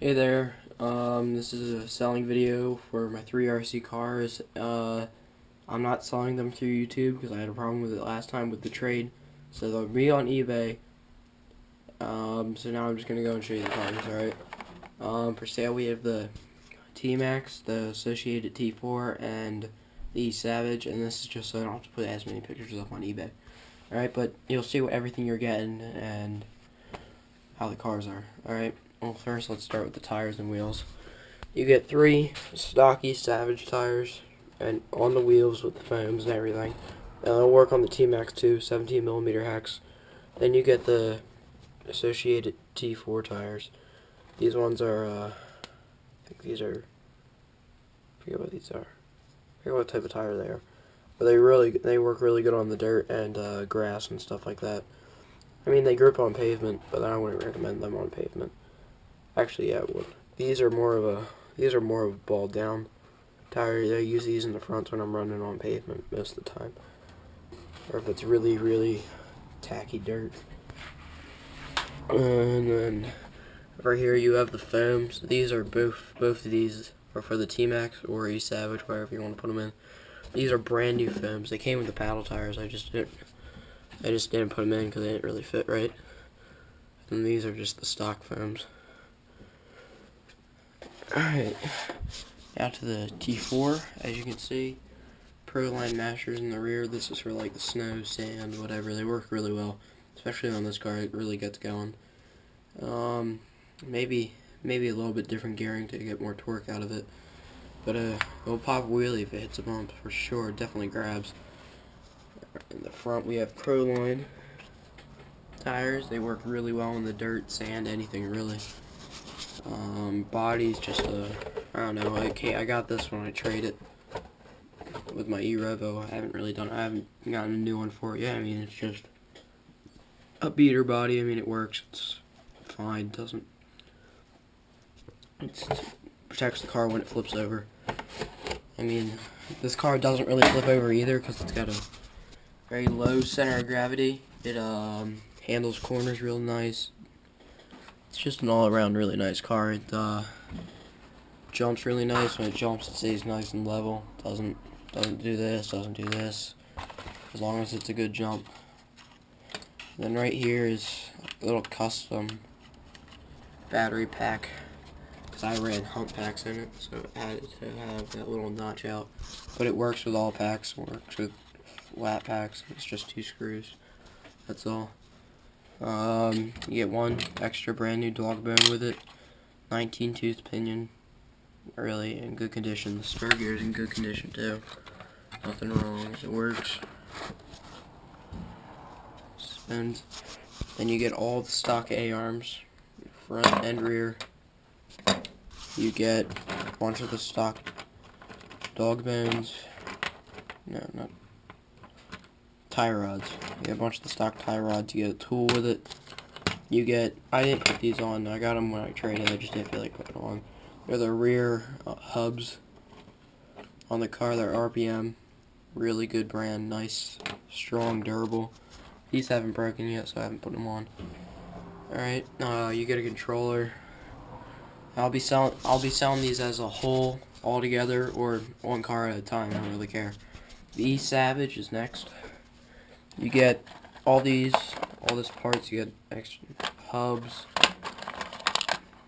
Hey there, this is a selling video for my 3RC cars. I'm not selling them through YouTube because I had a problem with it last time with the trade. So they'll be on eBay. So now I'm just going to go and show you the cars, alright? For sale we have the Maxx, the associated T-4, and the Savage, and this is just so I don't have to put as many pictures up on eBay. Alright, but you'll see everything you're getting and how the cars are, alright? Well, first let's start with the tires and wheels. You get 3 stocky Savage tires and on the wheels with the foams and everything. And they'll work on the T-Maxx too, 17mm hex. Then you get the associated T4 tires. These ones are, I think these are, I forget what these are. I forget what type of tire they are. But they work really good on the dirt and grass and stuff like that. I mean, they grip on pavement, but I wouldn't recommend them on pavement. Actually, yeah, I would. These are more of a balled down tire. I use these in the front when I'm running on pavement most of the time, or if it's really, really tacky dirt. And then over here you have the foams. These are both of these are for the T-Maxx or a Savage, wherever you want to put them in. These are brand new foams. They came with the paddle tires. I just didn't put them in because they didn't really fit right. And these are just the stock foams. Alright, now to the T4. As you can see, Pro-Line mashers in the rear. This is for like the snow, sand, whatever. They work really well, especially on this car. It really gets going. Maybe a little bit different gearing to get more torque out of it, but it'll pop a wheelie if it hits a bump for sure. It definitely grabs. In the front we have Pro-Line tires. They work really well in the dirt, sand, anything really. Body's just I don't know. I got this when I traded with my E-Revo. I haven't gotten a new one for it yet. I mean, it's just a beater body. I mean, it works. It's fine. It protects the car when it flips over. I mean, this car doesn't really flip over either because it's got a very low center of gravity. It handles corners real nice. It's just an all-around really nice car. It jumps really nice. When it jumps, it stays nice and level. Doesn't do this, doesn't do this. As long as it's a good jump. Then right here is a little custom battery pack, because I ran hump packs in it, so it had to have that little notch out. But it works with all packs. Works with flat packs. It's just 2 screws. That's all. You get 1 extra brand new dog bone with it. 19 tooth pinion, really in good condition. The spur gear's in good condition too. Nothing wrong. It works. Spins. Then you get all the stock A-arms, front and rear. You get a bunch of the stock dog bones. No, not tie rods. You get a bunch of the stock tie rods. You get a tool with it. You get, I didn't put these on. I got them when I traded. I just didn't feel like putting them on. They're the rear hubs on the car. They're RPM. Really good brand. Nice, strong, durable. These haven't broken yet, so I haven't put them on. Alright, you get a controller. I'll be selling these as a whole, all together, or one car at a time. I don't really care. The Savage is next. You get all this parts. You get extra hubs,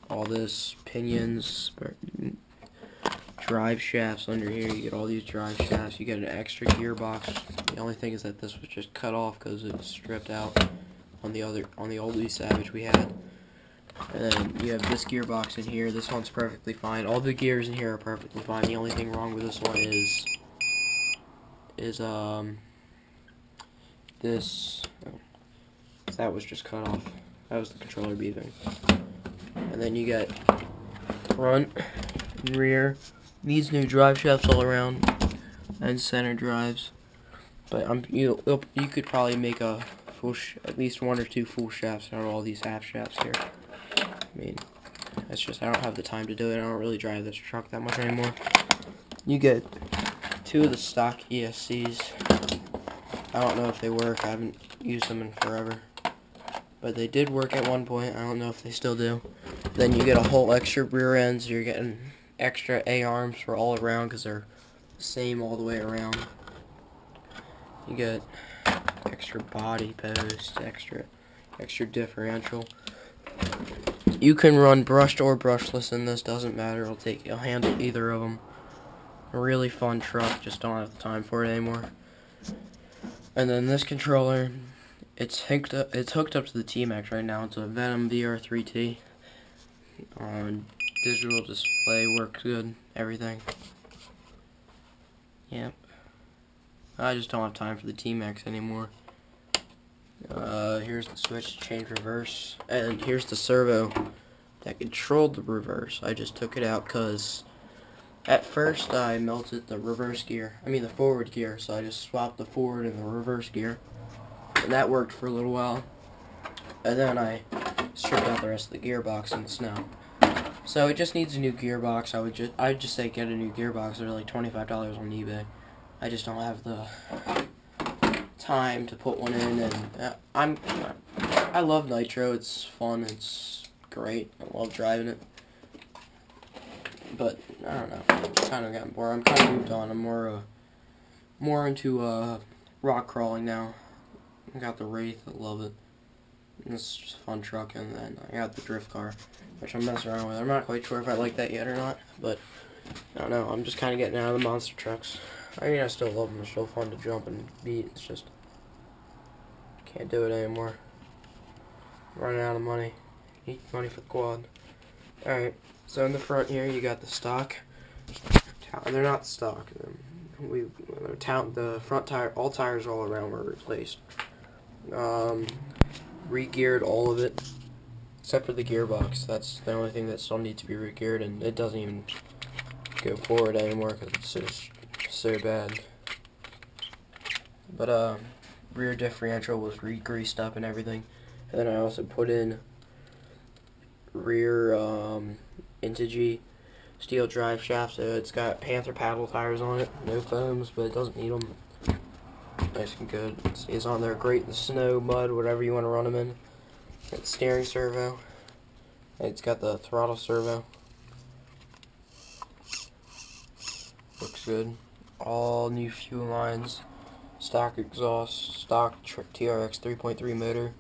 all this pinions, drive shafts under here. You get all these drive shafts. You get an extra gearbox. The only thing is that this was just cut off because it was stripped out on the old Savage we had. And then you have this gearbox in here. This one's perfectly fine. All the gears in here are perfectly fine. The only thing wrong with this one is this. That was just cut off. That was the controller beeping. And then you get front and rear. These new drive shafts all around and center drives. But you could probably make a at least 1 or 2 full shafts out of all these half shafts here. I mean, that's just, I don't have the time to do it. I don't really drive this truck that much anymore. You get 2 of the stock ESCs. I don't know if they work. I haven't used them in forever. but they did work at one point. I don't know if they still do. Then you get a whole extra rear end, so you're getting extra A-arms for all around because they're the same all the way around. You get extra body post, extra differential. You can run brushed or brushless in this, doesn't matter. It'll handle either of them. A really fun truck, just don't have the time for it anymore. And then this controller, it's hooked up to the T-Maxx right now. It's a Venom VR3T. Digital display works good, everything. Yep. I just don't have time for the T-Maxx anymore. Here's the switch to change reverse, and here's the servo that controlled the reverse. I just took it out because at first I melted the the forward gear, so I just swapped the forward and the reverse gear, and that worked for a little while. And then I stripped out the rest of the gearbox in the snow. So it just needs a new gearbox. I'd just say get a new gearbox. They're like $25 on eBay. I just don't have the time to put one in, and I love Nitro. It's fun. It's great. I love driving it. But I don't know. It's kind of gotten bored. I'm kind of moved on. I'm more into rock crawling now. I got the Wraith. I love it. It's just a fun truck, and then I got the drift car, which I'm messing around with. I'm not quite sure if I like that yet or not, but I don't know. I'm just kind of getting out of the monster trucks. I mean, I still love them. They're still fun to jump and beat. It's just can't do it anymore. Running out of money. Need money for the quad. Alright, so in the front here you got the stock. They're not stock. The front tire, all tires all around were replaced. Re-geared all of it, except for the gearbox. That's the only thing that still needs to be re-geared, and it doesn't even go forward anymore because it's just so bad. But rear differential was re-greased up and everything, and then I also put in rear Integy steel drive shaft, so it's got Panther paddle tires on it, no foams, but it doesn't need them. Nice and good. It stays on there great in the snow, mud, whatever you want to run them in. Got the steering servo. It's got the throttle servo. Looks good. All new fuel lines. Stock exhaust. Stock TRX 3.3 motor.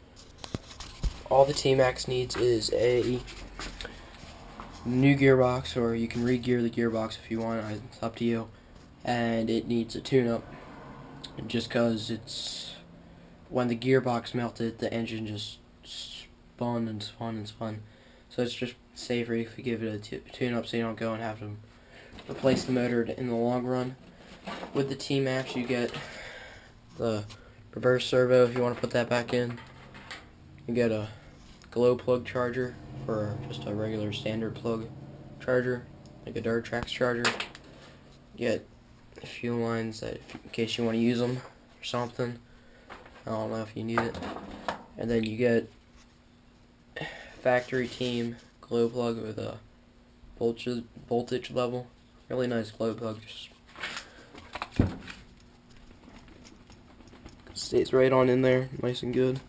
All the T-Maxx needs is a new gearbox, or you can re-gear the gearbox if you want. It's up to you. And it needs a tune-up. Just because it's when the gearbox melted, the engine just spun and spun and spun. So it's just safer if you give it a tune-up, so you don't go and have to replace the motor in the long run. With the T-Maxx, you get the reverse servo if you want to put that back in. You get a glow plug charger for just a regular standard plug charger, like a dirt tracks charger. You get fuel lines that in case you want to use them or something. I don't know if you need it. And then you get factory team glow plug with a voltage level. Really nice glow plug. Just stays right on in there, nice and good.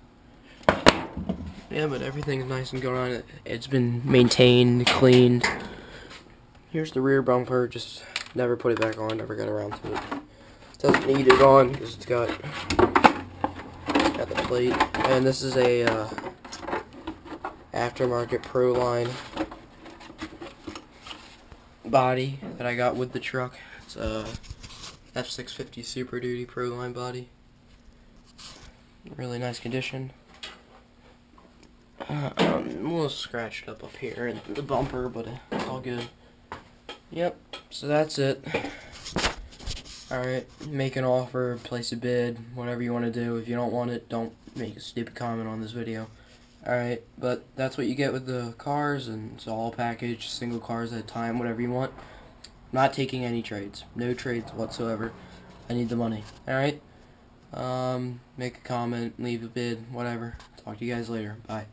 Yeah, but everything's nice and good on it. It's been maintained, cleaned. Here's the rear bumper. Just never put it back on, never got around to it. Doesn't need it on because it's got the plate. And this is a aftermarket Pro Line body that I got with the truck. It's a F650 Super Duty Pro Line body. Really nice condition. A little scratched up here in the bumper, but it's all good. Yep, so that's it. Alright, make an offer, place a bid, whatever you want to do. If you don't want it, don't make a stupid comment on this video. Alright, but that's what you get with the cars, and it's all packaged, single cars at a time, whatever you want. Not taking any trades. No trades whatsoever. I need the money. Alright? Make a comment, leave a bid, whatever. Talk to you guys later. Bye.